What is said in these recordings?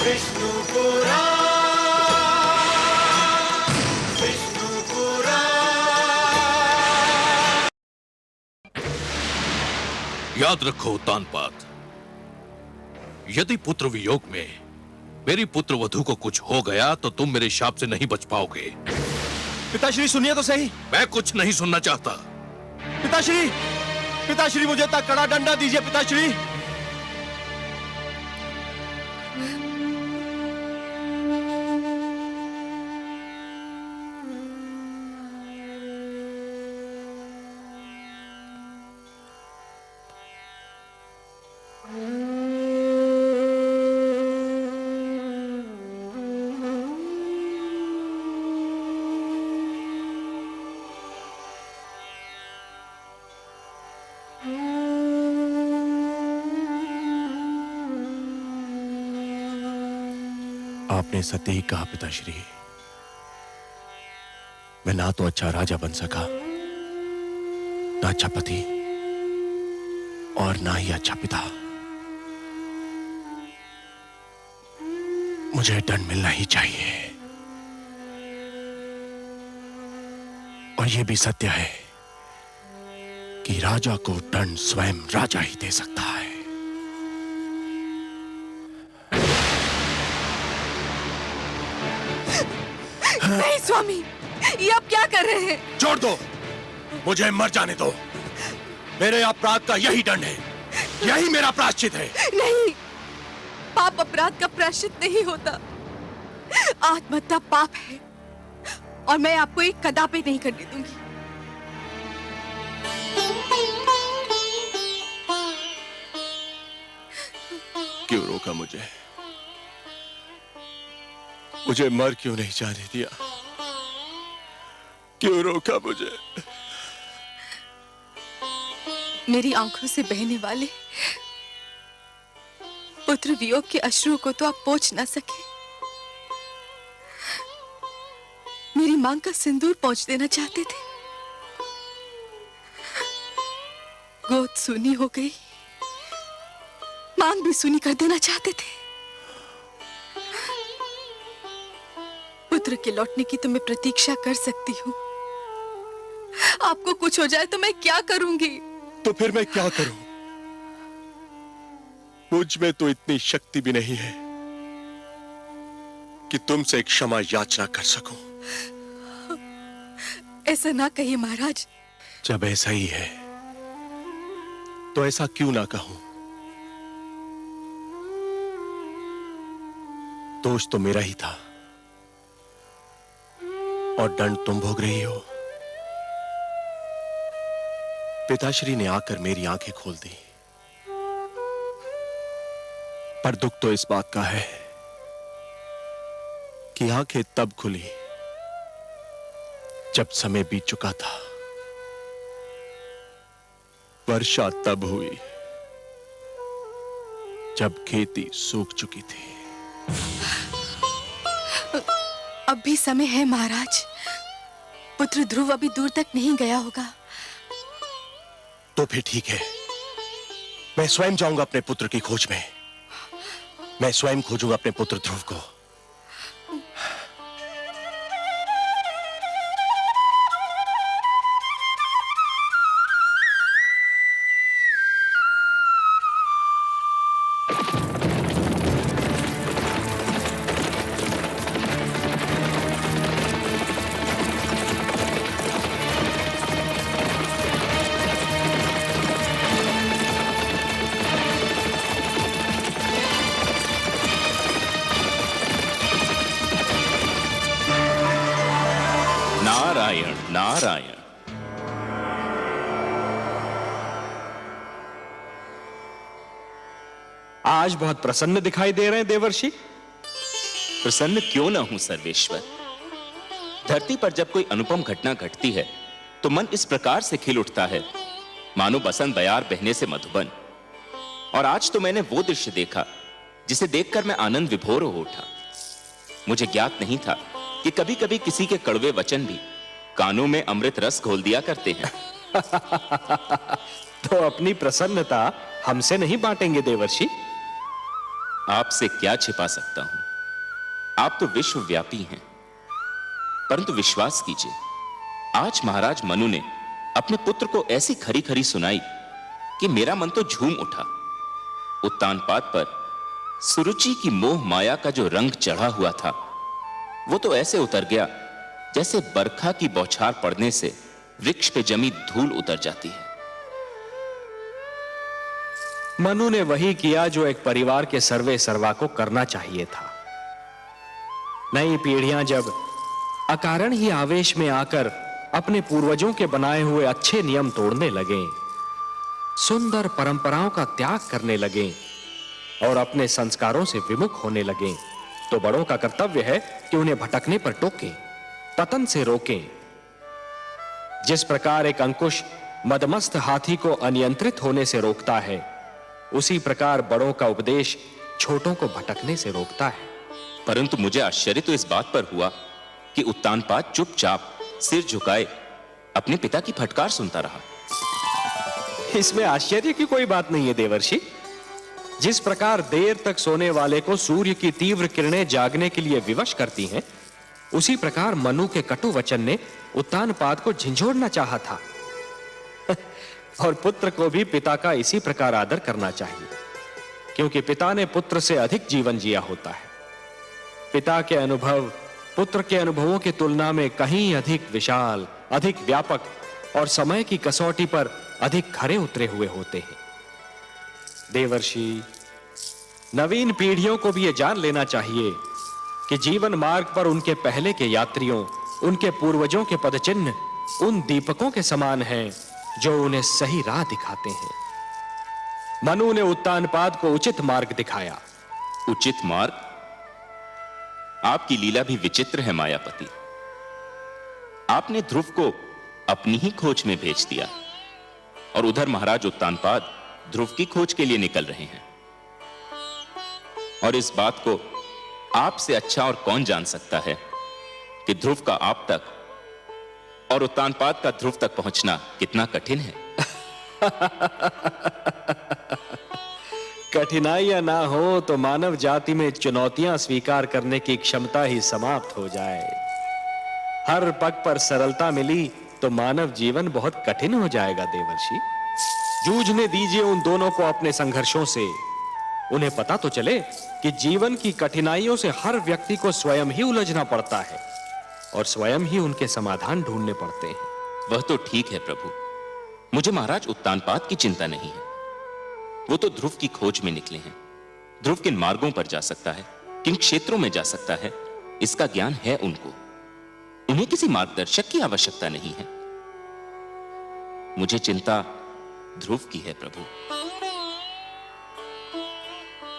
विष्णु पुराण, विष्णु पुराण। याद रखो उत्तानपाद, यदि पुत्र वियोग में मेरी पुत्र वधू को कुछ हो गया तो तुम मेरे शाप से नहीं बच पाओगे। पिताश्री सुनिए तो सही। मैं कुछ नहीं सुनना चाहता। पिताश्री, पिताश्री मुझे इतना कड़ा डंडा दीजिए पिताश्री। आपने सत्य ही कहा पिताश्री। मैं ना तो अच्छा राजा बन सका, ना अच्छा पति और ना ही अच्छा पिता। मुझे दंड मिलना ही चाहिए। और यह भी सत्य है कि राजा को दंड स्वयं राजा ही दे सकता है। नहीं स्वामी, ये आप क्या कर रहे हैं? छोड़ दो, मुझे मर जाने दो। मेरे अपराध का यही दंड है, यही मेरा प्रायश्चित है। नहीं, पाप अपराध का प्रायश्चित नहीं होता। आत्महत्या पाप है और मैं आपको एक कदापि नहीं करने दूंगी। क्यों रोका मुझे? मुझे मर क्यों नहीं जाने दिया? क्यों रोका मुझे? मेरी आंखों से बहने वाले पुत्र वियोग के अश्रुओं को तो आप पोंछ ना सके। मेरी मांग का सिंदूर पोंछ देना चाहते थे। गोद सूनी हो गई, मांग भी सूनी कर देना चाहते थे। पुत्र के लौटने की तो मैं प्रतीक्षा कर सकती हूँ। आपको कुछ हो जाए तो मैं क्या करूंगी? तो फिर मैं क्या करूं? मुझ में तो इतनी शक्ति भी नहीं है कि तुमसे क्षमा याचना कर सकूं। ऐसा ना कहिए महाराज। जब ऐसा ही है तो ऐसा क्यों ना कहूं? दोष तो मेरा ही था और दंड तुम भोग रही हो। पिताश्री ने आकर मेरी आंखें खोल दी, पर दुख तो इस बात का है कि आंखें तब खुली जब समय बीत चुका था। वर्षा तब हुई जब खेती सूख चुकी थी। अब भी समय है महाराज। पुत्र ध्रुव अभी दूर तक नहीं गया होगा। तो फिर ठीक है, मैं स्वयं जाऊंगा अपने पुत्र की खोज में। मैं स्वयं खोजूंगा अपने पुत्र ध्रुव को। नारायण नारायण। आज बहुत प्रसन्न दिखाई दे रहे हैं देवर्षि। प्रसन्न क्यों ना हूं सर्वेश्वर। धरती पर जब कोई अनुपम घटना घटती है तो मन इस प्रकार से खिल उठता है मानो बसंत बयार बहने से मधुबन। और आज तो मैंने वो दृश्य देखा जिसे देखकर मैं आनंद विभोर हो उठा। मुझे ज्ञात नहीं था कि कभी कभी किसी के कड़वे वचन भी कानों में अमृत रस घोल दिया करते हैं। तो अपनी प्रसन्नता हमसे नहीं बांटेंगे देवर्षि? आपसे क्या छिपा सकता हूं? आप तो विश्वव्यापी हैं। परंतु विश्वास कीजिए, आज महाराज मनु ने अपने पुत्र को ऐसी खरी खरी सुनाई कि मेरा मन तो झूम उठा। उत्तानपाद पर सुरुचि की मोह माया का जो रंग चढ़ा हुआ था, वो तो ऐसे उतर गया जैसे बरखा की बौछार पड़ने से वृक्ष पे जमी धूल उतर जाती है। मनु ने वही किया जो एक परिवार के सर्वे सर्वा को करना चाहिए था। नई पीढ़ियां जब अकारण ही आवेश में आकर अपने पूर्वजों के बनाए हुए अच्छे नियम तोड़ने लगे, सुंदर परंपराओं का त्याग करने लगे और अपने संस्कारों से विमुख होने लगे, तो बड़ों का कर्तव्य है कि उन्हें भटकने पर टोकें, पतन से रोकें। जिस प्रकार एक अंकुश मदमस्त हाथी को अनियंत्रित होने से रोकता है, उसी प्रकार बड़ों का उपदेश छोटों को भटकने से रोकता है। परंतु मुझे आश्चर्य तो इस बात पर हुआ कि उत्तानपाद चुपचाप सिर झुकाए अपने पिता की फटकार सुनता रहा। इसमें आश्चर्य की कोई बात नहीं है देवर्षि। जिस प्रकार देर तक सोने वाले को सूर्य की तीव्र किरणें जागने के लिए विवश करती हैं, उसी प्रकार मनु के कटु वचन ने उत्तानपाद को झंझोड़ना चाहा था। और पुत्र को भी पिता का इसी प्रकार आदर करना चाहिए, क्योंकि पिता ने पुत्र से अधिक जीवन जिया होता है। पिता के अनुभव पुत्र के अनुभवों की तुलना में कहीं अधिक विशाल, अधिक व्यापक और समय की कसौटी पर अधिक खरे उतरे हुए होते हैं। देवर्षि, नवीन पीढ़ियों को भी यह जान लेना चाहिए कि जीवन मार्ग पर उनके पहले के यात्रियों, उनके पूर्वजों के पदचिन्ह उन दीपकों के समान हैं जो उन्हें सही राह दिखाते हैं। मनु ने उत्तानपाद को उचित मार्ग दिखाया। उचित मार्ग? आपकी लीला भी विचित्र है मायापति। आपने ध्रुव को अपनी ही खोज में भेज दिया और उधर महाराज उत्तानपाद ध्रुव की खोज के लिए निकल रहे हैं। और इस बात को आपसे अच्छा और कौन जान सकता है कि ध्रुव का आप तक और उत्तानपाद का ध्रुव तक पहुंचना कितना कठिन है। कठिनाइयां ना हो तो मानव जाति में चुनौतियां स्वीकार करने की क्षमता ही समाप्त हो जाए। हर पग पर सरलता मिली तो मानव जीवन बहुत कठिन हो जाएगा देवर्षि। जूझने दीजिए उन दोनों को अपने संघर्षों से। उन्हें पता तो चले कि जीवन की कठिनाइयों से हर व्यक्ति को स्वयं ही उलझना पड़ता है और स्वयं ही उनके समाधान ढूंढने पड़ते हैं। वह तो ठीक है प्रभु, मुझे महाराज उत्तानपाद की चिंता नहीं है। वो तो ध्रुव की खोज में निकले हैं। ध्रुव किन मार्गों पर जा सकता है, किन क्षेत्रों में जा सकता है, इसका ज्ञान है उनको। उन्हें किसी मार्गदर्शक की आवश्यकता नहीं है। मुझे चिंता ध्रुव की है प्रभु।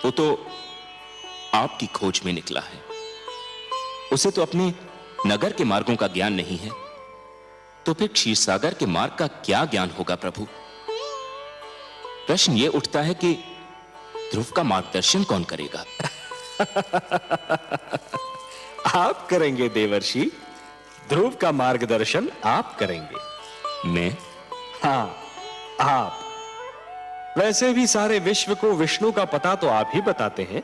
वो तो आपकी खोज में निकला है। उसे तो अपने नगर के मार्गों का ज्ञान नहीं है, तो फिर क्षीरसागर के मार्ग का क्या ज्ञान होगा प्रभु? प्रश्न यह उठता है कि ध्रुव का मार्गदर्शन कौन करेगा? आप करेंगे देवर्षि। ध्रुव का मार्गदर्शन आप करेंगे। मैं? हां, आप। वैसे भी सारे विश्व को विष्णु का पता तो आप ही बताते हैं।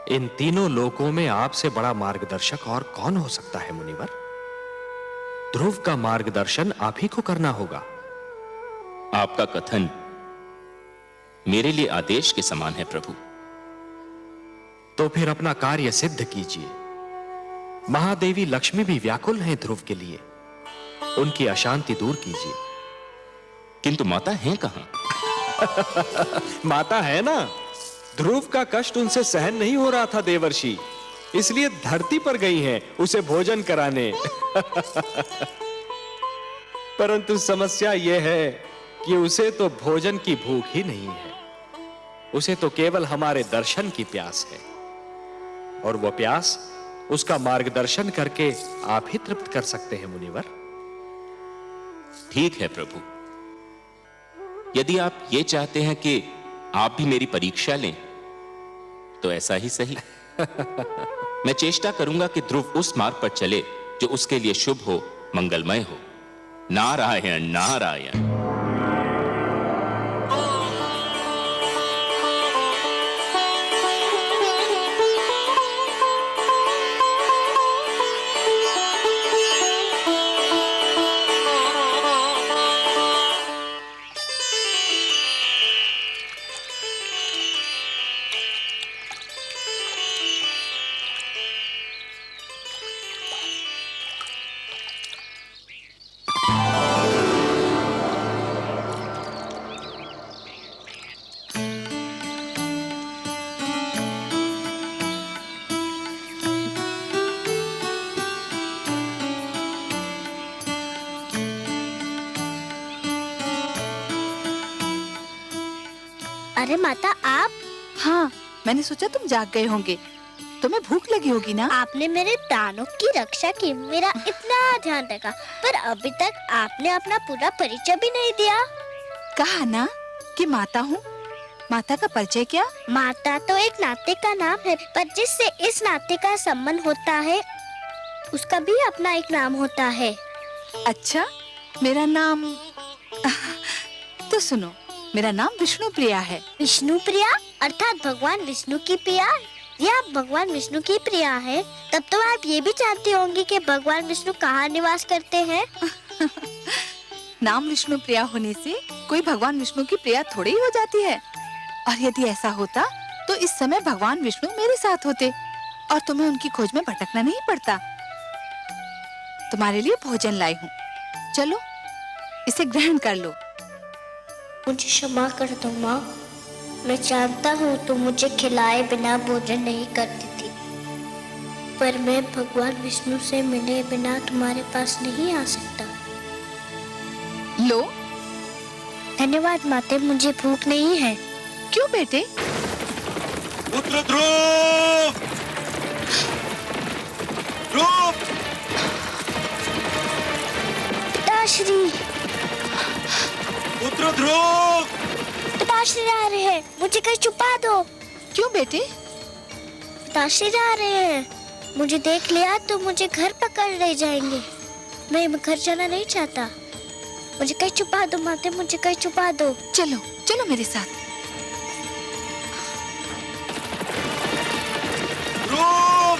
इन तीनों लोकों में आपसे बड़ा मार्गदर्शक और कौन हो सकता है मुनिवर? ध्रुव का मार्गदर्शन आप ही को करना होगा। आपका कथन मेरे लिए आदेश के समान है प्रभु। तो फिर अपना कार्य सिद्ध कीजिए। महादेवी लक्ष्मी भी व्याकुल हैं ध्रुव के लिए। उनकी अशांति दूर कीजिए। किंतु माता है कहां? माता है ना। ध्रुव का कष्ट उनसे सहन नहीं हो रहा था देवर्षि, इसलिए धरती पर गई हैं उसे भोजन कराने। परंतु समस्या यह है कि उसे तो भोजन की भूख ही नहीं है। उसे तो केवल हमारे दर्शन की प्यास है, और वह प्यास उसका मार्गदर्शन करके आप ही तृप्त कर सकते हैं मुनिवर। ठीक है प्रभु, यदि आप ये चाहते हैं कि आप भी मेरी परीक्षा लें तो ऐसा ही सही। मैं चेष्टा करूंगा कि ध्रुव उस मार्ग पर चले जो उसके लिए शुभ हो, मंगलमय हो। नारायण नारायण। अरे माता आप? हाँ, मैंने सोचा तुम जाग गए होंगे, तुम्हें भूख लगी होगी ना। आपने मेरे प्राणों की रक्षा की, मेरा इतना ध्यान रखा, पर अभी तक आपने अपना पूरा परिचय भी नहीं दिया। कहा ना कि माता हूँ। माता का परिचय क्या? माता तो एक नाते का नाम है, पर जिससे इस नाते का संबंध होता है उसका भी अपना एक नाम होता है। अच्छा, मेरा नाम तो सुनो, मेरा नाम विष्णु प्रिया है। विष्णु प्रिया अर्थात भगवान विष्णु की प्रिया। या आप भगवान विष्णु की प्रिया है, तब तो आप ये भी जानती होंगी कि भगवान विष्णु कहाँ निवास करते हैं। नाम विष्णु प्रिया होने से कोई भगवान विष्णु की प्रिया थोड़ी ही हो जाती है। और यदि ऐसा होता तो इस समय भगवान विष्णु मेरे साथ होते और तुम्हें उनकी खोज में भटकना नहीं पड़ता। तुम्हारे लिए भोजन लाई हूँ, चलो इसे ग्रहण कर लो। मुझे क्षमा कर दो माँ, मैं जानता हूँ तुम मुझे खिलाए बिना भोजन नहीं करती थी, पर मैं भगवान विष्णु से मिले बिना तुम्हारे पास नहीं आ सकता। लो। धन्यवाद माते, मुझे भूख नहीं है। क्यों बेटे? पुत्र ध्रुव, ध्रुव, पिताश्री, पुत्र ध्रुव, पिताश्री आ रहे हैं, मुझे कहीं छुपा दो। क्यों बेटे? पिताश्री आ रहे हैं, मुझे देख लिया तो मुझे घर पकड़ ले जाएंगे। मैं घर जाना नहीं चाहता, मुझे कहीं छुपा दो माते, मुझे कहीं छुपा दो। चलो चलो मेरे साथ। ध्रुव,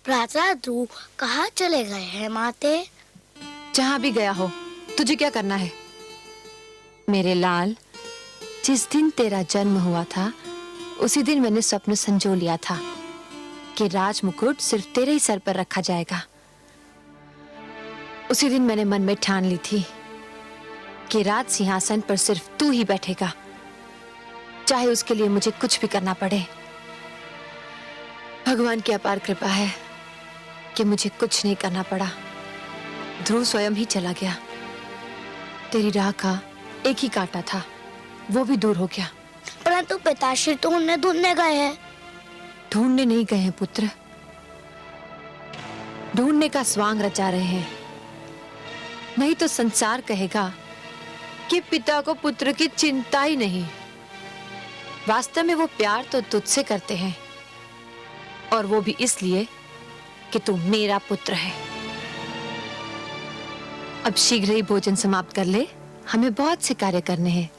राजा ध्रुव कहाँ चले गए हैं माते? जहां भी गया हो, तुझे क्या करना है? मेरे लाल, जिस दिन तेरा जन्म हुआ था उसी दिन मैंने स्वप्न संजो लिया था कि राज मुकुट सिर्फ तेरे ही सर पर रखा जाएगा। उसी दिन मैंने मन में ठान ली थी कि राज सिंहासन पर सिर्फ तू ही बैठेगा, चाहे उसके लिए मुझे कुछ भी करना पड़े। भगवान की अपार कृपा है कि मुझे कुछ नहीं करना पड़ा। ध्रुव स्वयं ही चला गया। तेरी राह का एक ही कांटा था, वो भी दूर हो गया। परंतु पिताश्री तो उन्हें ढूंढने गए हैं। ढूंढने नहीं गए हैं पुत्र, ढूंढने का स्वांग रचा रहे हैं। नहीं तो संसार कहेगा कि पिता को पुत्र की चिंता ही नहीं। वास्तव में वो प्यार तो तुझसे करते हैं, और वो भी इसलिए कि तू मेरा पुत्र है। अब शीघ्र ही भोजन समाप्त कर ले, हमें बहुत से कार्य करने हैं।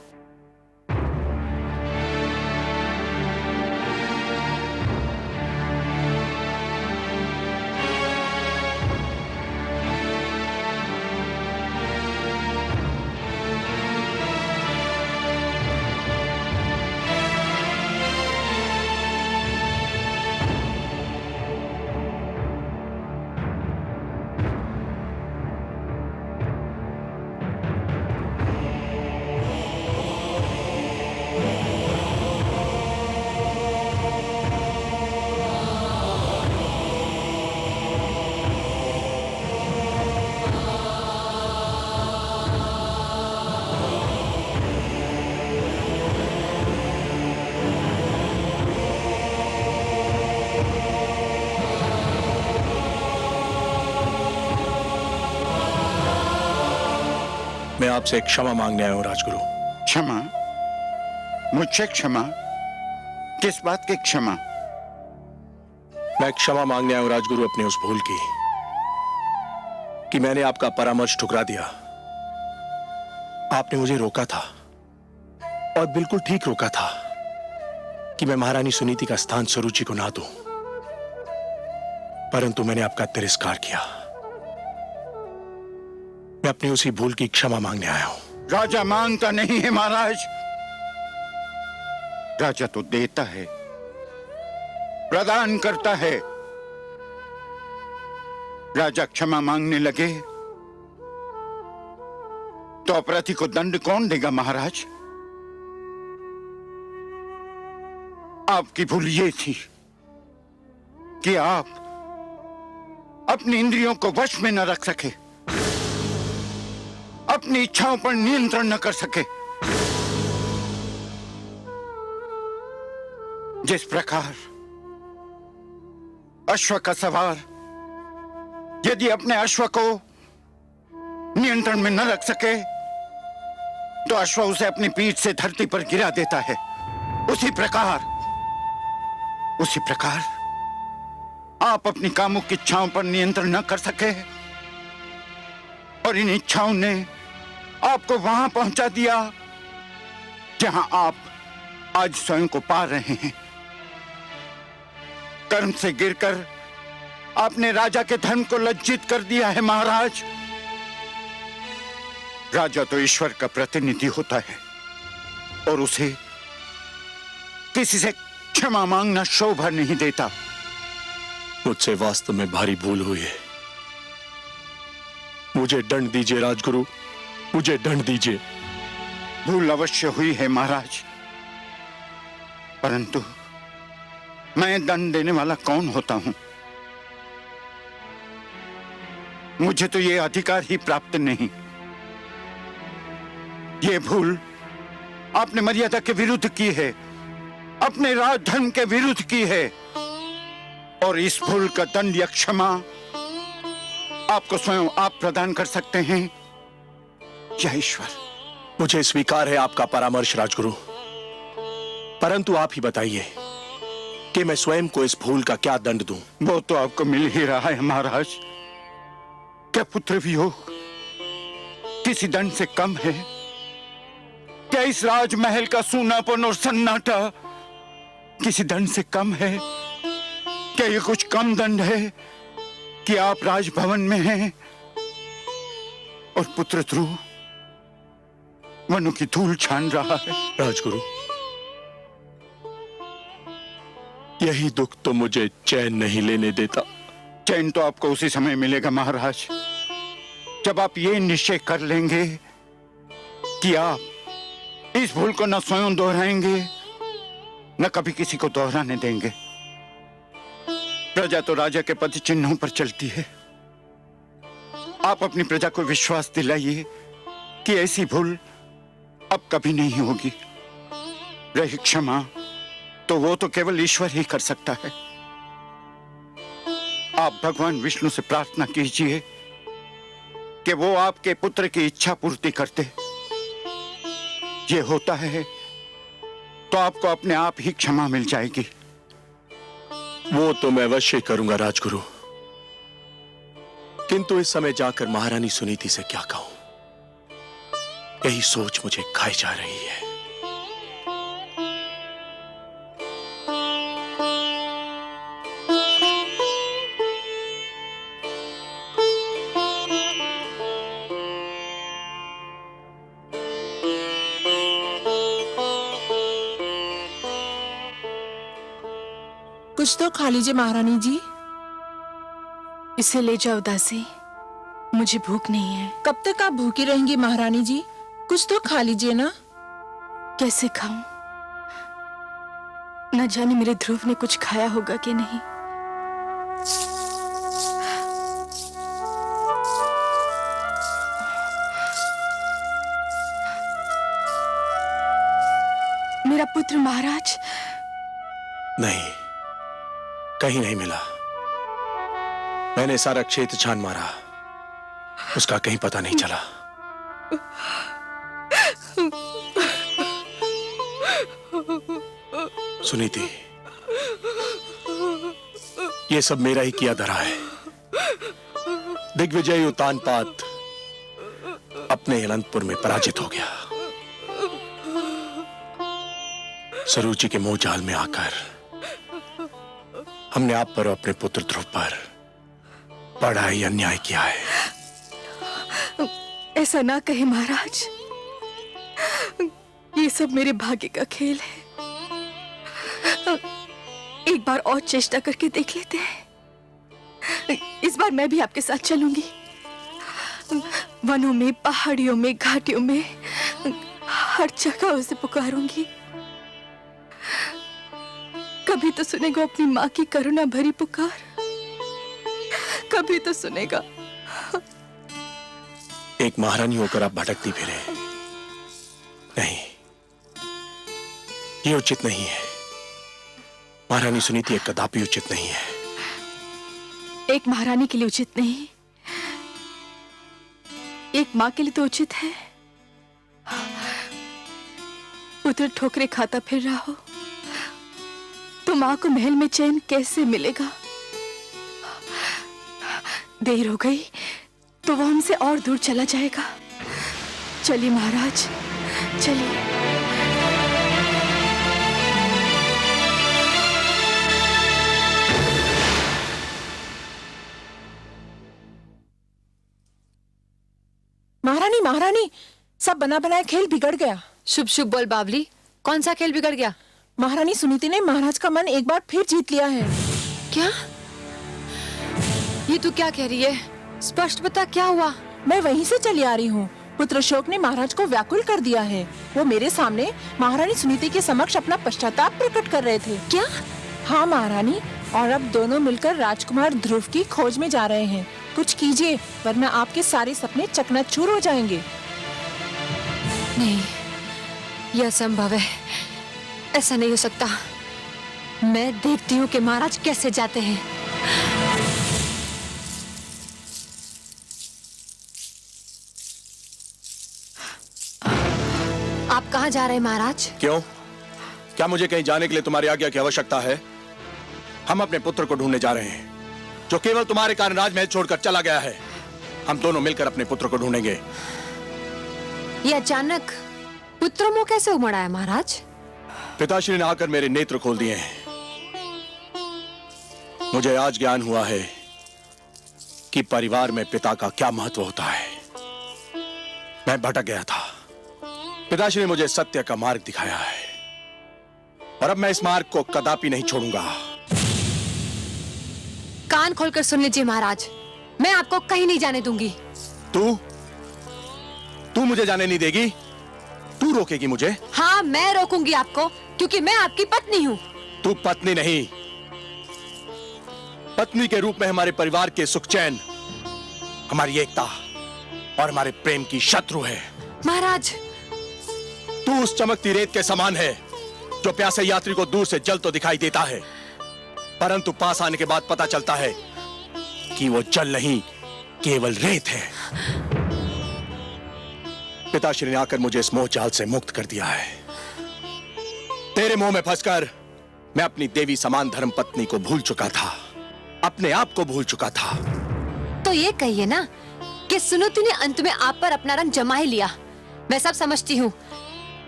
मैं आपसे क्षमा मांगने आया हूं राजगुरु। क्षमा? मुझसे क्षमा? किस बात की क्षमा? मैं क्षमा मांगने आया हूं राजगुरु अपने उस भूल की कि मैंने आपका परामर्श ठुकरा दिया। आपने मुझे रोका था और बिल्कुल ठीक रोका था कि मैं महारानी सुनीति का स्थान सुरुचि को ना दूं, परंतु मैंने आपका तिरस्कार किया। मैं अपनी उसी भूल की क्षमा मांगने आया हूं। राजा मांगता नहीं है महाराज, राजा तो देता है, प्रदान करता है। राजा क्षमा मांगने लगे तो अपराधी को दंड कौन देगा महाराज? आपकी भूल ये थी कि आप अपनी इंद्रियों को वश में न रख सके, अपनी इच्छाओं पर नियंत्रण न कर सके, जिस प्रकार अश्व का सवार यदि अपने अश्व को नियंत्रण में न रख सके तो अश्व उसे अपनी पीठ से धरती पर गिरा देता है, उसी प्रकार आप अपनी कामुक इच्छाओं पर नियंत्रण न कर सके और इन इच्छाओं ने आपको वहां पहुंचा दिया जहां आप आज स्वयं को पा रहे हैं। कर्म से गिरकर आपने राजा के धर्म को लज्जित कर दिया है महाराज। राजा तो ईश्वर का प्रतिनिधि होता है और उसे किसी से क्षमा मांगना शोभा नहीं देता। मुझसे वास्तव में भारी भूल हुई है। मुझे दंड दीजिए राजगुरु, मुझे दंड दीजिए। भूल अवश्य हुई है महाराज, परंतु मैं दंड देने वाला कौन होता हूं? मुझे तो यह अधिकार ही प्राप्त नहीं। यह भूल आपने मर्यादा के विरुद्ध की है, अपने राज धर्म के विरुद्ध की है और इस भूल का दंड या क्षमा आपको स्वयं आप प्रदान कर सकते हैं या ईश्वर। मुझे स्वीकार है आपका परामर्श राजगुरु, परंतु आप ही बताइए कि मैं स्वयं को इस भूल का क्या दंड दूं? वो तो आपको मिल ही रहा है महाराज। क्या पुत्र वियोग किसी दंड से कम है? क्या इस राजमहल का सूनापन और सन्नाटा किसी दंड से कम है? क्या ये कुछ कम दंड है कि आप राजभवन में हैं और पुत्र ध्रुव वनों की धूल छान रहा है? राजगुरु, यही दुख तो मुझे चैन नहीं लेने देता। चैन तो आपको उसी समय मिलेगा महाराज, जब आप ये निश्चय कर लेंगे कि आप इस भूल को न स्वयं दोहराएंगे न कभी किसी को दोहराने देंगे। प्रजा तो राजा के पद चिन्हों पर चलती है। आप अपनी प्रजा को विश्वास दिलाइए कि ऐसी भूल अब कभी नहीं होगी। रही क्षमा तो वो तो केवल ईश्वर ही कर सकता है। आप भगवान विष्णु से प्रार्थना कीजिए कि वो आपके पुत्र की इच्छा पूर्ति करते। ये होता है तो आपको अपने आप ही क्षमा मिल जाएगी। वो तो मैं अवश्य करूंगा राजगुरु, किंतु इस समय जाकर महारानी सुनीति से क्या कहूं, यही सोच मुझे खाई जा रही है। कुछ तो खा लीजिए महारानी जी। इसे ले जाओ दासी, मुझे भूख नहीं है। कब तक आप भूखी रहेंगी महारानी जी? कुछ तो खा लीजिए ना। कैसे खाऊं? न जाने मेरे ध्रुव ने कुछ खाया होगा कि नहीं। मेरा पुत्र महाराज। नहीं, कहीं नहीं मिला। मैंने सारा क्षेत्र छान मारा, उसका कहीं पता नहीं चला। सुनीति, ये सब मेरा ही किया धरा है। दिग्विजय उतानपाद अपने अनंतपुर में पराजित हो गया। सरूची के मोह जाल में आकर हमने आप पर और अपने पुत्र ध्रुव पर बड़ा ही अन्याय किया है। ऐसा ना कहे महाराज, ये सब मेरे भाग्य का खेल है। एक बार और चेष्टा करके देख लेते हैं। इस बार मैं भी आपके साथ चलूंगी। वनों में, पहाड़ियों में, घाटियों में, हर जगह उसे पुकारूंगी। कभी तो सुनेगा अपनी माँ की करुणा भरी पुकार, कभी तो सुनेगा। एक महारानी होकर आप भटकती फिरे। नहीं, ये उचित नहीं है। महारानी सुनीति एक कदापि उचित नहीं है। एक महारानी के लिए उचित नहीं, एक माँ के लिए तो उचित है। पुत्र ठोकरे खाता फिर रहा हो तो माँ को महल में चैन कैसे मिलेगा? देर हो गई तो वो हमसे और दूर चला जाएगा। चलिए महाराज, चलिए। महारानी महारानी, सब बना बनाया खेल बिगड़ गया। शुभ शुभ बोल बावली, कौन सा खेल बिगड़ गया? महारानी सुनीति ने महाराज का मन एक बार फिर जीत लिया है। क्या? ये तू क्या कह रही है? स्पष्ट बता, क्या हुआ? मैं वहीं से चली आ रही हूँ। पुत्र शोक ने महाराज को व्याकुल कर दिया है। वो मेरे सामने महारानी सुनीति के समक्ष अपना पश्चाताप प्रकट कर रहे थे। क्या? हाँ महारानी, और अब दोनों मिलकर राजकुमार ध्रुव की खोज में जा रहे हैं। कुछ कीजिए, वरना आपके सारे सपने चकनाचूर हो जाएंगे। नहीं, यह असंभव है। ऐसा नहीं हो सकता। मैं देखती हूँ कि महाराज कैसे जाते हैं। आप कहाँ जा रहे हैं महाराज? क्यों? क्या मुझे कहीं जाने के लिए तुम्हारी आज्ञा की आवश्यकता है? हम अपने पुत्र को ढूंढने जा रहे हैं, जो केवल तुम्हारे कारण राजमहल छोड़कर चला गया है। हम दोनों मिलकर अपने पुत्र को ढूंढेंगे। ये अचानक पुत्र मोह कैसे उमड़ा है महाराज? पिताश्री ने आकर मेरे नेत्र खोल दिए हैं। मुझे आज ज्ञान हुआ है कि परिवार में पिता का क्या महत्व होता है। मैं भटक गया था, पिताश्री ने मुझे सत्य का मार्ग दिखाया है, और अब मैं इस मार्ग को कदापि नहीं छोड़ूंगा। कान खोलकर सुन लीजिए महाराज, मैं आपको कहीं नहीं जाने दूंगी। तू मुझे जाने नहीं देगी? तू रोकेगी मुझे? हाँ, मैं रोकूंगी आपको, क्योंकि मैं आपकी पत्नी हूँ। तू पत्नी नहीं, पत्नी के रूप में हमारे परिवार के सुख चैन, हमारी एकता और हमारे प्रेम की शत्रु है। महाराज, तू उस चमकती रेत के समान है जो प्यासे यात्री को दूर से जल तो दिखाई देता है, परंतु पास आने के बाद पता चलता है कि वो जल नहीं, केवल रेत है। पिताश्री ने आकर मुझे इस मोह जाल से मुक्त कर दिया है। तेरे मोह में फंसकर मैं अपनी देवी समान धर्म पत्नी को भूल चुका था, अपने आप को भूल चुका था। तो ये कहिए ना कि सुनीति ने अंत में आप पर अपना रंग जमा ही लिया। मैं सब समझती हूँ,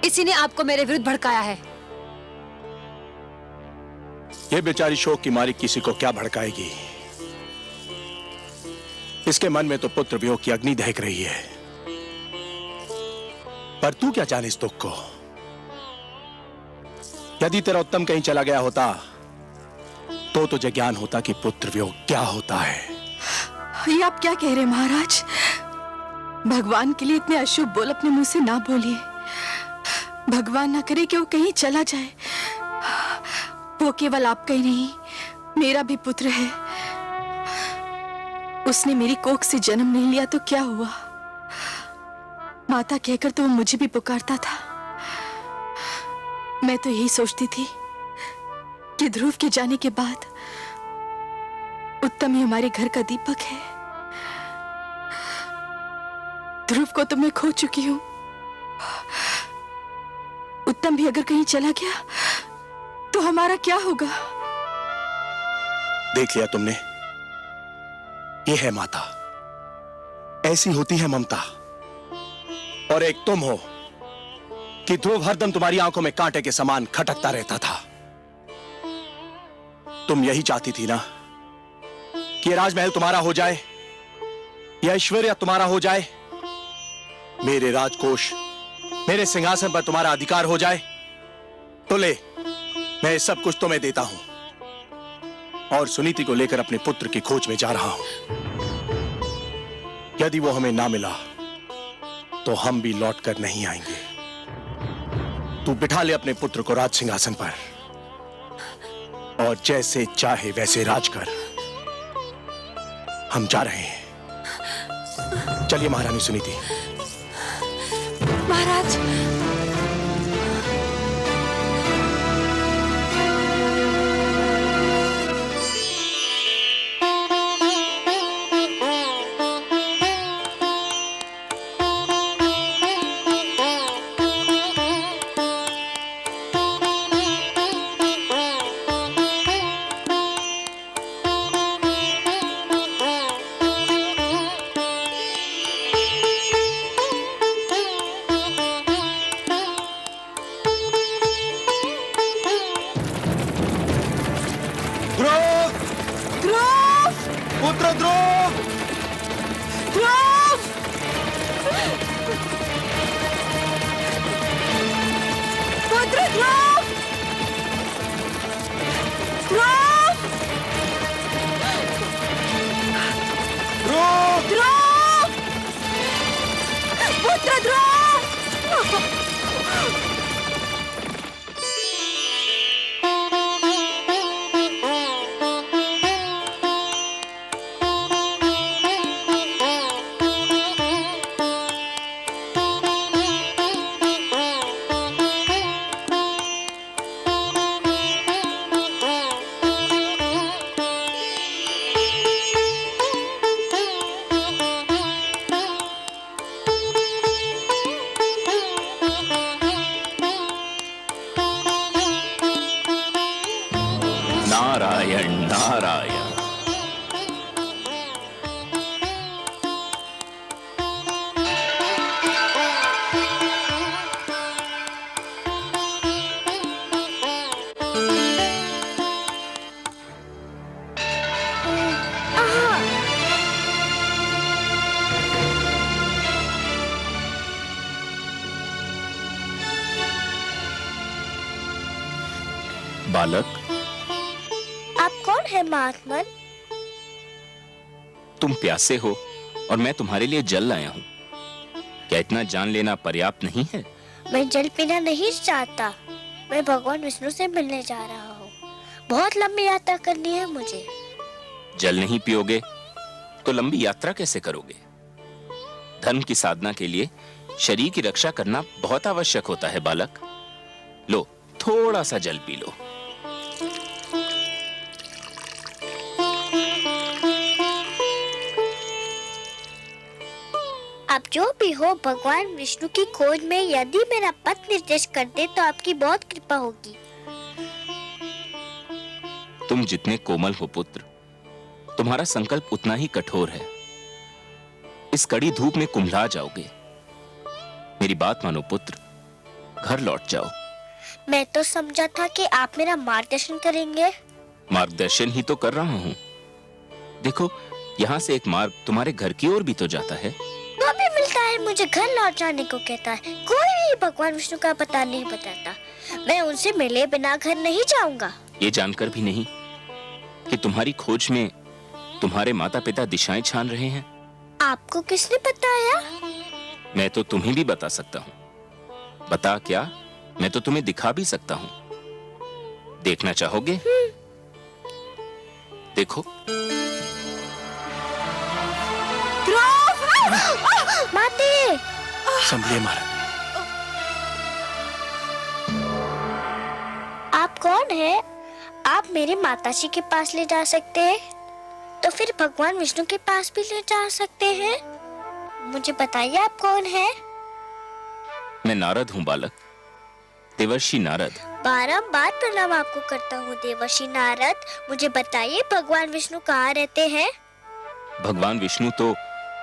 इसी ने आपको मेरे विरुद्ध भड़काया है। ये बेचारी शोक की मारी किसी को क्या भड़काएगी? इसके मन में तो पुत्र वियोग की अग्नि दहक रही है। पर तू क्या जाने इस दुख को? यदि तेरा उत्तम कहीं चला गया होता तो तुझे ज्ञान होता कि पुत्र वियोग क्या होता है। ये आप क्या कह रहे हैं महाराज? भगवान के लिए इतने अशुभ बोल अपने मुंह से ना बोलिए। भगवान ना करे कि वो कहीं चला जाए। वो केवल आपका ही नहीं, मेरा भी पुत्र है। उसने मेरी कोख से जन्म नहीं लिया तो क्या हुआ? माता कहकर तो वो मुझे भी पुकारता था। मैं तो यही सोचती थी कि ध्रुव के जाने के बाद उत्तम ही हमारे घर का दीपक है। ध्रुव को तो मैं खो चुकी हूं। उत्तम भी अगर कहीं चला गया तो हमारा क्या होगा? देख लिया तुमने, ये है माता, ऐसी होती है ममता। और एक तुम हो कि ध्रुव हरदम तुम्हारी आंखों में कांटे के समान खटकता रहता था। तुम यही चाहती थी ना कि राजमहल तुम्हारा हो जाए, यह ऐश्वर्य तुम्हारा हो जाए, मेरे राजकोष, मेरे सिंहासन पर तुम्हारा अधिकार हो जाए। तो ले, मैं सब कुछ तुम्हें देता हूं और सुनीति को लेकर अपने पुत्र की खोज में जा रहा हूं। यदि वो हमें ना मिला तो हम भी लौट कर नहीं आएंगे। तू बिठा ले अपने पुत्र को राज सिंहासन पर और जैसे चाहे वैसे राज कर। हम जा रहे हैं। चलिए महारानी सुनीति। महाराज, ध्रुव, ध्रुव! पुत्र ध्रुव, ध्रुव! पुत्र ध्रुव! ध्रुव! ध्रुव, ध्रुव! पुत्र ध्रुव! नारायण नारायण। बालक, आप कौन है महात्मन? तुम प्यासे हो और मैं तुम्हारे लिए जल लाया हूँ। क्या इतना जान लेना पर्याप्त नहीं है? मैं जल पीना नहीं चाहता। मैं भगवान विष्णु से मिलने जा रहा हूँ। बहुत लंबी यात्रा करनी है मुझे। जल नहीं पियोगे तो लंबी यात्रा कैसे करोगे? धर्म की साधना के लिए शरीर की रक्षा करना बहुत आवश्यक होता है बालक। लो, थोड़ा सा जल पी लो। आप जो भी हो, भगवान विष्णु की खोज में यदि मेरा पथ निर्देश कर दे तो आपकी बहुत कृपा होगी। तुम जितने कोमल हो पुत्र, तुम्हारा संकल्प उतना ही कठोर है। इस कड़ी धूप में कुम्हला जाओगे। मेरी बात मानो पुत्र, घर लौट जाओ। मैं तो समझा था कि आप मेरा मार्गदर्शन करेंगे। मार्गदर्शन ही तो कर रहा हूँ। देखो, यहाँ से एक मार्ग तुम्हारे घर की ओर भी तो जाता है। वो भी मिलता है, मुझे घर लौट जाने को कहता है। कोई भी भगवान विष्णु का पता नहीं बताता। मैं उनसे मिले बिना घर नहीं जाऊंगा। ये जानकर भी नहीं कि तुम्हारी खोज में तुम्हारे माता पिता दिशाएं छान रहे हैं। आपको किसने बताया? मैं तो तुम्हें भी बता सकता हूँ। बता क्या, मैं तो तुम्हें दिखा भी सकता हूँ। देखना चाहोगे? देखो। माते! संभलिए महाराज। आप कौन है? आप मेरे माताजी के पास ले जा सकते हैं, तो फिर भगवान विष्णु के पास भी ले जा सकते हैं। मुझे बताइए आप कौन है? मैं नारद हूँ बालक, देवर्षि नारद। बारंबार प्रणाम आपको करता हूँ देवर्षि नारद। मुझे बताइए भगवान विष्णु कहाँ रहते हैं? भगवान विष्णु तो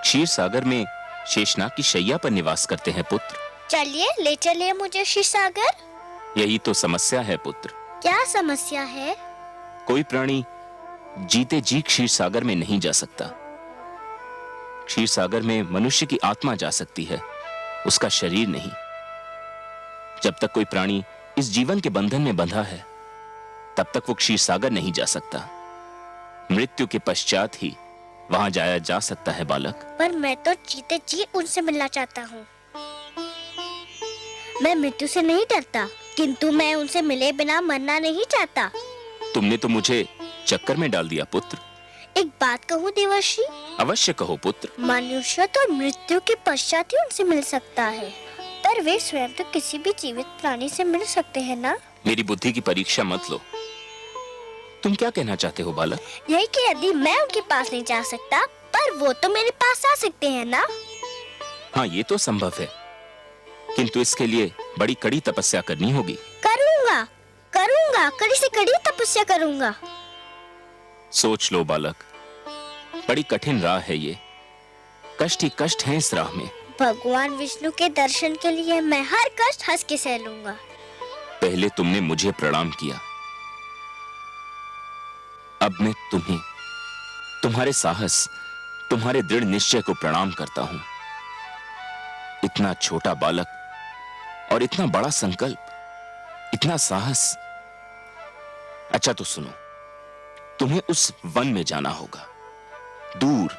क्षीर सागर में शेषनाग की शैया पर निवास करते हैं पुत्र। चलिए, ले चलिए मुझे क्षीर सागर। यही तो समस्या है पुत्र। क्या समस्या है? कोई प्राणी जीते जी क्षीर सागर में नहीं जा सकता। क्षीर सागर में मनुष्य की आत्मा जा सकती है, उसका शरीर नहीं। जब तक कोई प्राणी इस जीवन के बंधन में बंधा है, तब तक वो क्षीर सागर नहीं जा सकता। मृत्यु के पश्चात ही वहां जाया जा सकता है बालक। पर मैं तो जीते जी उनसे मिलना चाहता हूँ। मैं मृत्यु से नहीं डरता, किंतु मैं उनसे मिले बिना मरना नहीं चाहता। तुमने तो मुझे चक्कर में डाल दिया पुत्र। एक बात कहूँ देवर्षि? अवश्य कहो पुत्र। मनुष्य तो मृत्यु के पश्चात ही उनसे मिल सकता है, पर वे स्वयं तो किसी भी जीवित प्राणी से मिल सकते हैं ना? मेरी बुद्धि की परीक्षा मत लो। तुम क्या कहना चाहते हो बालक? यही कि यदि मैं उनके पास नहीं जा सकता, पर वो तो मेरे पास आ सकते हैं ना? हाँ, ये तो संभव है, किंतु इसके लिए बड़ी कड़ी तपस्या करनी होगी। करूँगा, करूँगा, कड़ी से कड़ी तपस्या करूँगा। सोच लो बालक, बड़ी कठिन राह है ये, कष्ट ही कष्ट है इस राह में। भगवान विष्णु के दर्शन के लिए मैं हर कष्ट हंस के सह लूंगा। पहले तुमने मुझे प्रणाम किया, अब मैं तुम्हें, तुम्हारे साहस, तुम्हारे दृढ़ निश्चय को प्रणाम करता हूं। इतना छोटा बालक और इतना बड़ा संकल्प, इतना साहस। अच्छा तो सुनो, तुम्हें उस वन में जाना होगा, दूर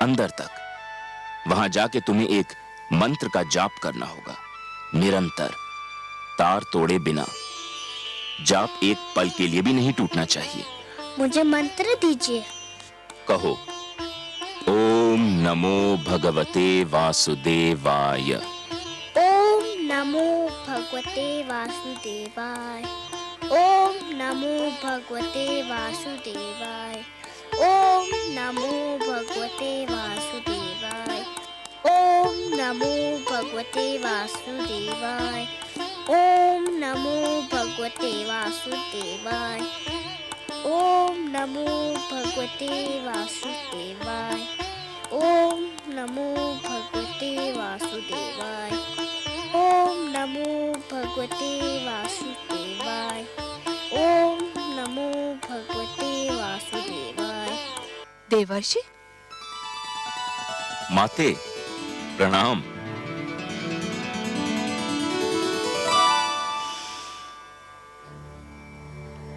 अंदर तक। वहां जाके तुम्हें एक मंत्र का जाप करना होगा, निरंतर, तार तोड़े बिना। जाप एक पल के लिए भी नहीं टूटना चाहिए। मुझे मंत्र दीजिए। कहो, ओम नमो भगवते वासुदेवाय। ओम नमो भगवते वासुदेवाय। ओम नमो भगवते वासुदेवाय। ओम नमो भगवते वासुदेवाय। ओम नमो भगवते वासुदेवाय। ओम नमो भगवते वासुदेवाय। ओम नमो भगवते वासुदेवाय। ओम नमो भगवते वासुदेवाय। ओम नमो भगवते वासुदेवाय। ओम नमो भगवते वासुदेवाय। देवर्षि, माते प्रणाम।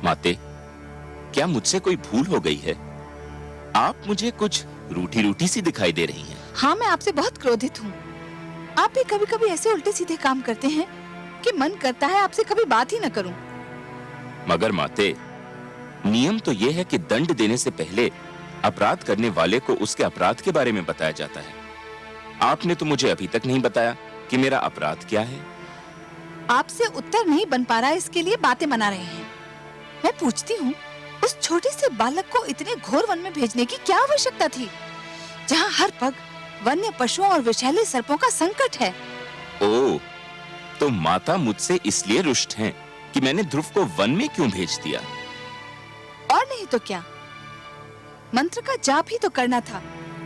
माते, क्या मुझसे कोई भूल हो गई है? आप मुझे कुछ रूठी रूठी सी दिखाई दे रही हैं। हाँ, मैं आपसे बहुत क्रोधित हूँ। आप भी कभी कभी ऐसे उल्टे सीधे काम करते हैं कि मन करता है आपसे कभी बात ही न करूं। मगर माते, नियम तो यह है कि दंड देने से पहले अपराध करने वाले को उसके अपराध के बारे में बताया जाता है। आपने तो मुझे अभी तक नहीं बताया कि मेरा अपराध क्या है। आपसे उत्तर नहीं बन पा रहा, इसके लिए बातें बना रहे हैं। मैं पूछती हूँ, उस छोटे से बालक को इतने घोर वन में भेजने की क्या आवश्यकता थी, जहाँ हर पग वन्य पशुओं और विषैले सर्पों का संकट है? ओह, तो माता मुझसे इसलिए रुष्ट हैं कि मैंने ध्रुव को वन में क्यों भेज दिया? और नहीं तो क्या, मंत्र का जाप ही तो करना था।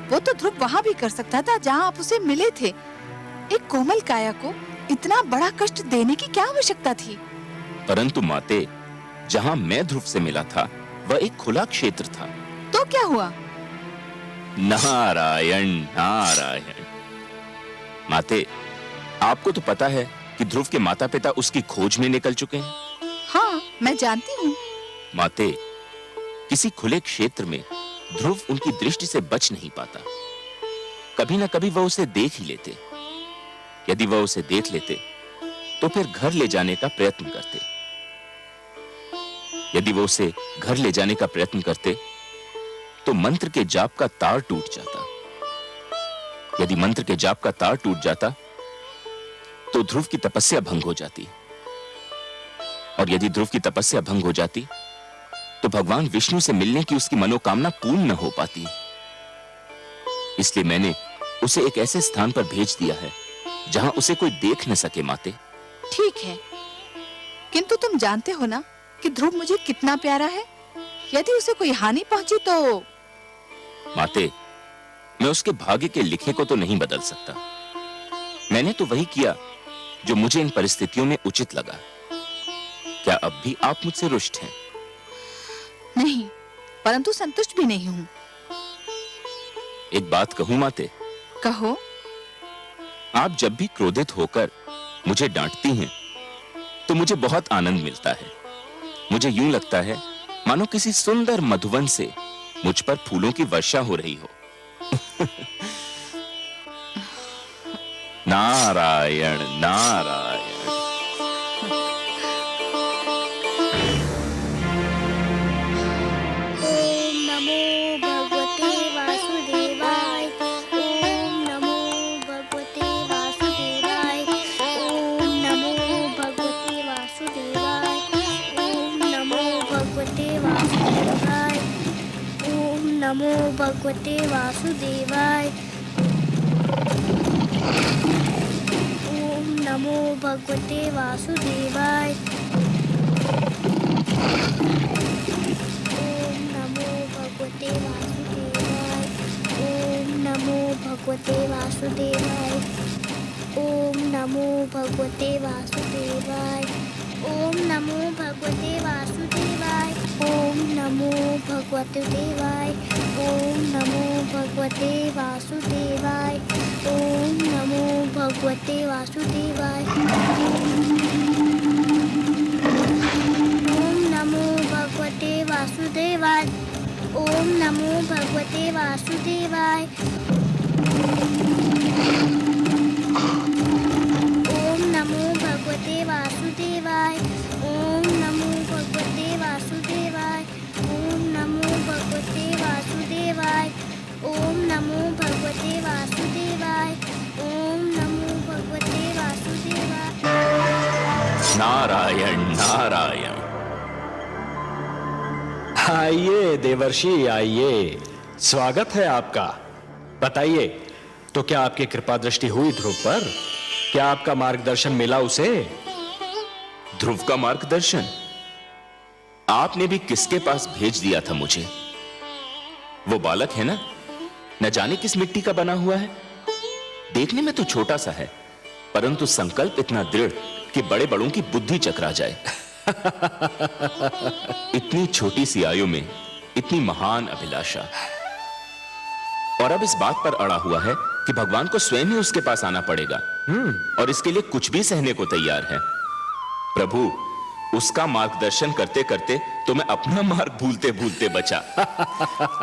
वो तो ध्रुव वहाँ भी कर सकता था जहाँ आप उसे मिले थे। एक कोमल काया को इतना बड़ा कष्ट देने की क्या आवश्यकता थी? परंतु माते, जहाँ मैं ध्रुव से मिला था वह एक खुला क्षेत्र था। तो क्या हुआ? नारायण नारायण। माते, आपको तो पता है कि ध्रुव के माता पिता उसकी खोज में निकल चुके हैं। हाँ, मैं जानती हूँ। माते, किसी खुले क्षेत्र में ध्रुव उनकी दृष्टि से बच नहीं पाता। कभी न कभी वह उसे देख ही लेते। यदि वह उसे देख लेते तो फिर घर ले जाने का प्रयत्न करते। यदि वो उसे घर ले जाने का प्रयत्न करते तो मंत्र के जाप का तार टूट जाता। यदि मंत्र के जाप का तार टूट जाता तो ध्रुव की तपस्या भंग हो जाती, और यदि ध्रुव की तपस्या भंग हो जाती तो भगवान विष्णु से मिलने की उसकी मनोकामना पूर्ण न हो पाती। इसलिए मैंने उसे एक ऐसे स्थान पर भेज दिया है जहां उसे कोई देख न सके। माते, ठीक है, किंतु तुम जानते हो ना कि ध्रुव मुझे कितना प्यारा है। यदि उसे कोई हानि पहुंची तो? माते, मैं उसके भाग्य के लिखे को तो नहीं बदल सकता। मैंने तो वही किया जो मुझे इन परिस्थितियों में उचित लगा। क्या अब भी आप मुझसे रुष्ट हैं? नहीं, परंतु संतुष्ट भी नहीं हूँ। एक बात कहूं माते? कहो। आप जब भी क्रोधित होकर मुझे डांटती हैं तो मुझे बहुत आनंद मिलता है। मुझे यूं लगता है मानो किसी सुंदर मधुवन से मुझ पर फूलों की वर्षा हो रही हो। नारायण नारायण। ओम नमो भगवते वासुदेवाय। ओम नमो भगवते वासुदेवाय। ओम नमो भगवते वासुदेवाय। ओम नमो भगवते वासुदेवाय। ओम नमो भगवते वासुदेवाय। ओम नमो भगवते वासुदेवाय। ओम नमो भगवते देवाय। ओम नमो भगवते वासुदेवाय। ओम नमो भगवते वासुदेवाय। ओम नमो भगवते वासुदेवाय। ओम नमो भगवते वासुदेवाय। ओम नमो भगवते वासुदेवाय। ओम नमो भगवते वासुदेवाय। ओम नमो भगवते वासुदेवाय। ओम नमो भगवते वासुदेवाय। ओम नमो भगवते वासुदेवाय। नारायण नारायण। आइए देवर्षि आइए, स्वागत है आपका। बताइए, तो क्या आपकी कृपा दृष्टि हुई ध्रुव पर? क्या आपका मार्गदर्शन मिला उसे? ध्रुव का मार्गदर्शन आपने भी किसके पास भेज दिया था मुझे? वो बालक है ना, न जाने किस मिट्टी का बना हुआ है। देखने में तो छोटा सा है, परंतु संकल्प इतना दृढ़ कि बड़े बड़ों की बुद्धि चकरा जाए। इतनी छोटी सी आयु में इतनी महान अभिलाषा, और अब इस बात पर अड़ा हुआ है कि भगवान को स्वयं ही उसके पास आना पड़ेगा, और इसके लिए कुछ भी सहने को तैयार है। प्रभु, उसका मार्गदर्शन करते करते तो मैं अपना मार्ग भूलते भूलते बचा।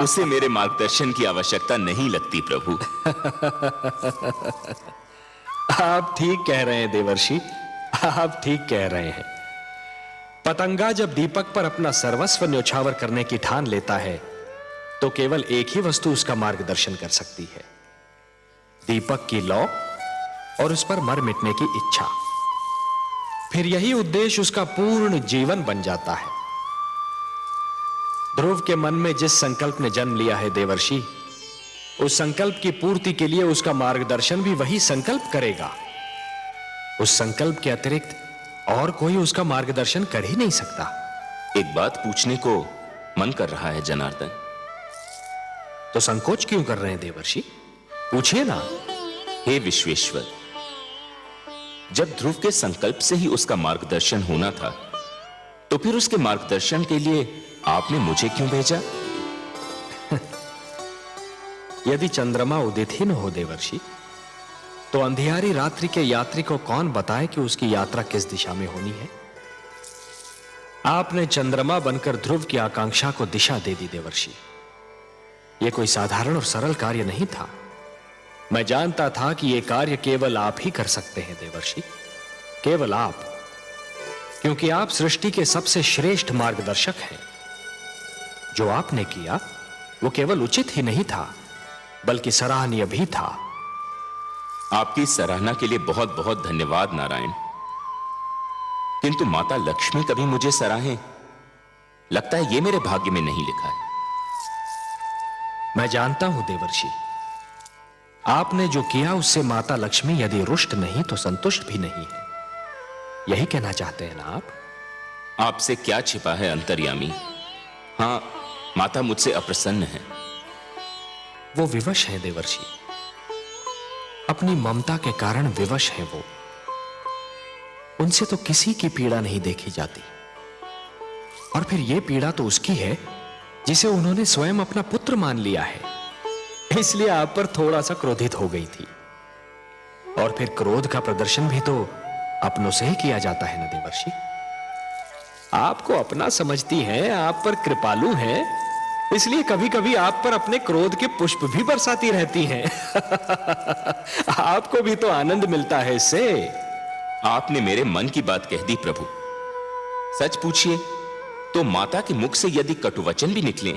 उसे मेरे मार्गदर्शन की आवश्यकता नहीं लगती प्रभु। आप ठीक कह रहे हैं देवर्षि, आप ठीक कह रहे हैं। पतंगा जब दीपक पर अपना सर्वस्व न्योछावर करने की ठान लेता है, तो केवल एक ही वस्तु उसका मार्गदर्शन कर सकती है, दीपक की लौ और उस पर मर मिटने की इच्छा। फिर यही उद्देश्य उसका पूर्ण जीवन बन जाता है। ध्रुव के मन में जिस संकल्प ने जन्म लिया है देवर्षि, उस संकल्प की पूर्ति के लिए उसका मार्गदर्शन भी वही संकल्प करेगा। उस संकल्प के अतिरिक्त और कोई उसका मार्गदर्शन कर ही नहीं सकता। एक बात पूछने को मन कर रहा है जनार्दन। तो संकोच क्यों कर रहे हैं देवर्षि? पूछिए ना। हे विश्वेश्वर, जब ध्रुव के संकल्प से ही उसका मार्गदर्शन होना था, तो फिर उसके मार्गदर्शन के लिए आपने मुझे क्यों भेजा? यदि चंद्रमा उदित ही न हो देवर्षि, तो अंधियारी रात्रि के यात्री को कौन बताए कि उसकी यात्रा किस दिशा में होनी है? आपने चंद्रमा बनकर ध्रुव की आकांक्षा को दिशा दे दी देवर्षि। यह कोई साधारण और सरल कार्य नहीं था। मैं जानता था कि यह कार्य केवल आप ही कर सकते हैं देवर्षि, केवल आप, क्योंकि आप सृष्टि के सबसे श्रेष्ठ मार्गदर्शक हैं। जो आपने किया वो केवल उचित ही नहीं था, बल्कि सराहनीय भी था। आपकी सराहना के लिए बहुत बहुत धन्यवाद नारायण। किंतु माता लक्ष्मी कभी मुझे सराहें, लगता है ये मेरे भाग्य में नहीं लिखा है। मैं जानता हूं देवर्षि, आपने जो किया उससे माता लक्ष्मी यदि रुष्ट नहीं तो संतुष्ट भी नहीं है। यही कहना चाहते हैं ना आप? आपसे क्या छिपा है अंतर्यामी। हां, माता मुझसे अप्रसन्न है। वो विवश है देवर्षि, अपनी ममता के कारण विवश है वो। उनसे तो किसी की पीड़ा नहीं देखी जाती, और फिर यह पीड़ा तो उसकी है जिसे उन्होंने स्वयं अपना पुत्र मान लिया है। इसलिए आप पर थोड़ा सा क्रोधित हो गई थी। और फिर क्रोध का प्रदर्शन भी तो अपनों से ही किया जाता है ना देवर्षि। आपको अपना समझती हैं, आप पर कृपालु हैं, इसलिए कभी कभी आप पर अपने क्रोध के पुष्प भी बरसाती रहती हैं। आपको भी तो आनंद मिलता है इससे। आपने मेरे मन की बात कह दी प्रभु। सच पूछिए तो माता के मुख से यदि कटुवचन भी निकले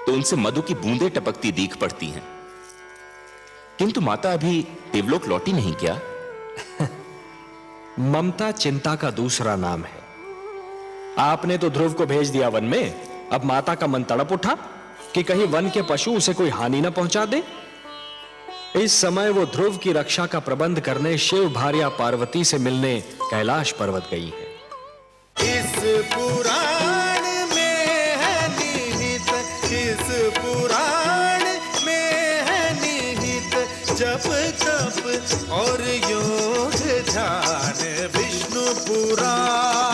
तो उनसे मधु की बूंदें टपकती दीख पड़ती हैं। किंतु माता अभी देवलोक लौटी नहीं क्या? ममता चिंता का दूसरा नाम है। आपने तो ध्रुव को भेज दिया वन में, अब माता का मन तड़प उठा कि कहीं वन के पशु उसे कोई हानि न पहुंचा दे। इस समय वो ध्रुव की रक्षा का प्रबंध करने शिव भार्या पार्वती से मिलने कैलाश पर्वत गई है। इस पुराण में है निहित, इस पुराण में है निहित जप तप और योग ध्यान। विष्णु पुराण